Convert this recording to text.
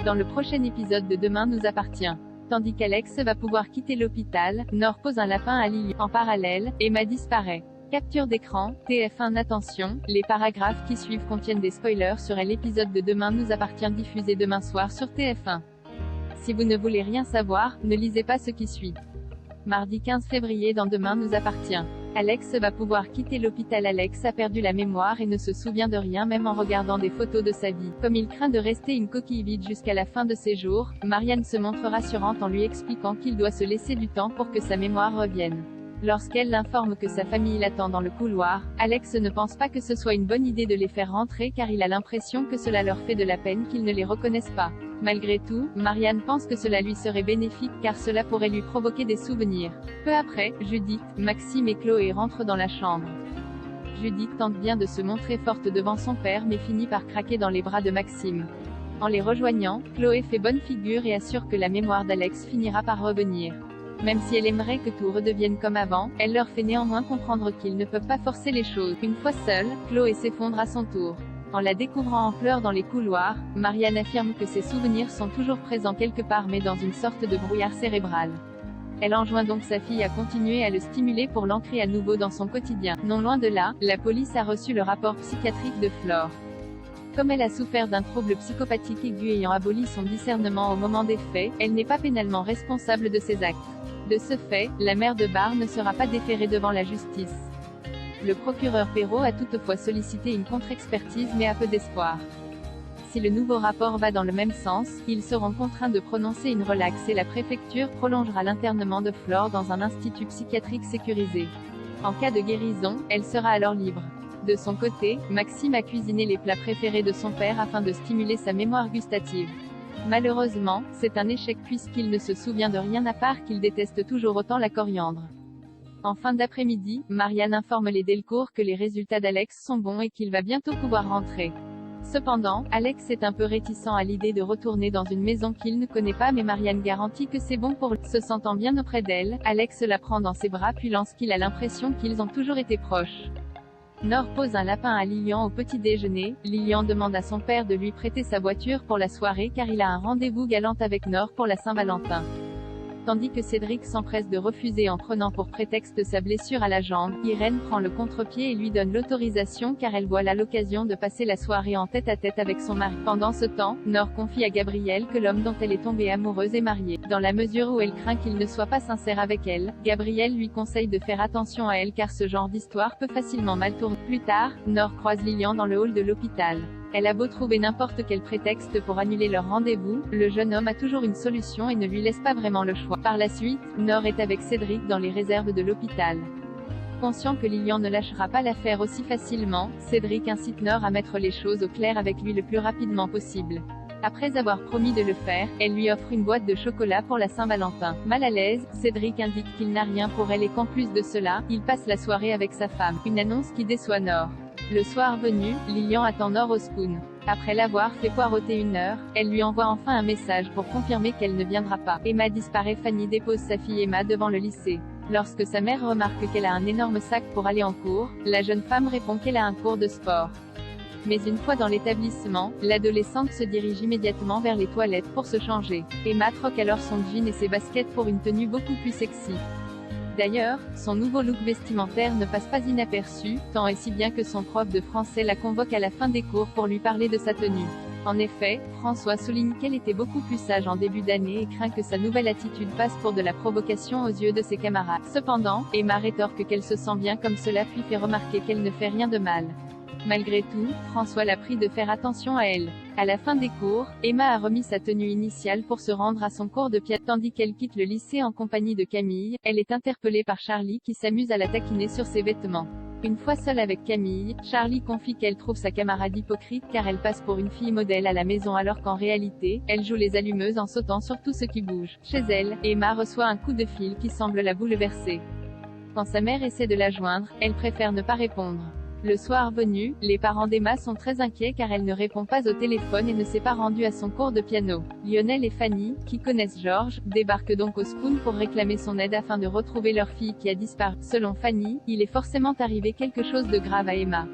Dans le prochain épisode de Demain nous appartient. Tandis qu'Alex va pouvoir quitter l'hôpital, Nord pose un lapin à Lily. En parallèle, Emma disparaît. Capture d'écran, TF1. Attention, les paragraphes qui suivent contiennent des spoilers sur l'épisode de Demain nous appartient diffusé demain soir sur TF1. Si vous ne voulez rien savoir, ne lisez pas ce qui suit. Mardi 15 février dans Demain nous appartient. Alex va pouvoir quitter l'hôpital. Alex a perdu la mémoire et ne se souvient de rien même en regardant des photos de sa vie. Comme il craint de rester une coquille vide jusqu'à la fin de ses jours, Marianne se montre rassurante en lui expliquant qu'il doit se laisser du temps pour que sa mémoire revienne. Lorsqu'elle l'informe que sa famille l'attend dans le couloir, Alex ne pense pas que ce soit une bonne idée de les faire rentrer car il a l'impression que cela leur fait de la peine qu'ils ne les reconnaissent pas. Malgré tout, Marianne pense que cela lui serait bénéfique car cela pourrait lui provoquer des souvenirs. Peu après, Judith, Maxime et Chloé rentrent dans la chambre. Judith tente bien de se montrer forte devant son père mais finit par craquer dans les bras de Maxime. En les rejoignant, Chloé fait bonne figure et assure que la mémoire d'Alex finira par revenir. Même si elle aimerait que tout redevienne comme avant, elle leur fait néanmoins comprendre qu'ils ne peuvent pas forcer les choses. Une fois seule, Chloé s'effondre à son tour. En la découvrant en pleurs dans les couloirs, Marianne affirme que ses souvenirs sont toujours présents quelque part mais dans une sorte de brouillard cérébral. Elle enjoint donc sa fille à continuer à le stimuler pour l'ancrer à nouveau dans son quotidien. Non loin de là, la police a reçu le rapport psychiatrique de Flore. Comme elle a souffert d'un trouble psychopathique aigu ayant aboli son discernement au moment des faits, elle n'est pas pénalement responsable de ses actes. De ce fait, la mère de Barr ne sera pas déférée devant la justice. Le procureur Perrault a toutefois sollicité une contre-expertise mais a peu d'espoir. Si le nouveau rapport va dans le même sens, ils seront contraints de prononcer une relaxe et la préfecture prolongera l'internement de Flore dans un institut psychiatrique sécurisé. En cas de guérison, elle sera alors libre. De son côté, Maxime a cuisiné les plats préférés de son père afin de stimuler sa mémoire gustative. Malheureusement, c'est un échec puisqu'il ne se souvient de rien à part qu'il déteste toujours autant la coriandre. En fin d'après-midi, Marianne informe les Delcourt que les résultats d'Alex sont bons et qu'il va bientôt pouvoir rentrer. Cependant, Alex est un peu réticent à l'idée de retourner dans une maison qu'il ne connaît pas mais Marianne garantit que c'est bon pour lui. Se sentant bien auprès d'elle, Alex la prend dans ses bras puis lance qu'il a l'impression qu'ils ont toujours été proches. Nord pose un lapin à Lilian au petit déjeuner. Lilian demande à son père de lui prêter sa voiture pour la soirée car il a un rendez-vous galant avec Nord pour la Saint-Valentin. Tandis que Cédric s'empresse de refuser en prenant pour prétexte sa blessure à la jambe, Irène prend le contre-pied et lui donne l'autorisation car elle voit là l'occasion de passer la soirée en tête-à-tête avec son mari. Pendant ce temps, Nord confie à Gabrielle que l'homme dont elle est tombée amoureuse est marié. Dans la mesure où elle craint qu'il ne soit pas sincère avec elle, Gabrielle lui conseille de faire attention à elle car ce genre d'histoire peut facilement mal tourner. Plus tard, Nord croise Lilian dans le hall de l'hôpital. Elle a beau trouver n'importe quel prétexte pour annuler leur rendez-vous, le jeune homme a toujours une solution et ne lui laisse pas vraiment le choix. Par la suite, Nord est avec Cédric dans les réserves de l'hôpital. Conscient que Lilian ne lâchera pas l'affaire aussi facilement, Cédric incite Nord à mettre les choses au clair avec lui le plus rapidement possible. Après avoir promis de le faire, elle lui offre une boîte de chocolat pour la Saint-Valentin. Mal à l'aise, Cédric indique qu'il n'a rien pour elle et qu'en plus de cela, il passe la soirée avec sa femme. Une annonce qui déçoit Nord. Le soir venu, Lilian attend Nord au spoon. Après l'avoir fait poireauter une heure, elle lui envoie enfin un message pour confirmer qu'elle ne viendra pas. Emma disparaît. Fanny dépose sa fille Emma devant le lycée. Lorsque sa mère remarque qu'elle a un énorme sac pour aller en cours, la jeune femme répond qu'elle a un cours de sport. Mais une fois dans l'établissement, l'adolescente se dirige immédiatement vers les toilettes pour se changer. Emma troque alors son jean et ses baskets pour une tenue beaucoup plus sexy. D'ailleurs, son nouveau look vestimentaire ne passe pas inaperçu, tant et si bien que son prof de français la convoque à la fin des cours pour lui parler de sa tenue. En effet, François souligne qu'elle était beaucoup plus sage en début d'année et craint que sa nouvelle attitude passe pour de la provocation aux yeux de ses camarades. Cependant, Emma rétorque qu'elle se sent bien comme cela puis fait remarquer qu'elle ne fait rien de mal. Malgré tout, François la prie de faire attention à elle. À la fin des cours, Emma a remis sa tenue initiale pour se rendre à son cours de piano. Tandis qu'elle quitte le lycée en compagnie de Camille, elle est interpellée par Charlie qui s'amuse à la taquiner sur ses vêtements. Une fois seule avec Camille, Charlie confie qu'elle trouve sa camarade hypocrite car elle passe pour une fille modèle à la maison alors qu'en réalité, elle joue les allumeuses en sautant sur tout ce qui bouge. Chez elle, Emma reçoit un coup de fil qui semble la bouleverser. Quand sa mère essaie de la joindre, elle préfère ne pas répondre. Le soir venu, les parents d'Emma sont très inquiets car elle ne répond pas au téléphone et ne s'est pas rendue à son cours de piano. Lionel et Fanny, qui connaissent Georges, débarquent donc au Spoon pour réclamer son aide afin de retrouver leur fille qui a disparu. Selon Fanny, il est forcément arrivé quelque chose de grave à Emma.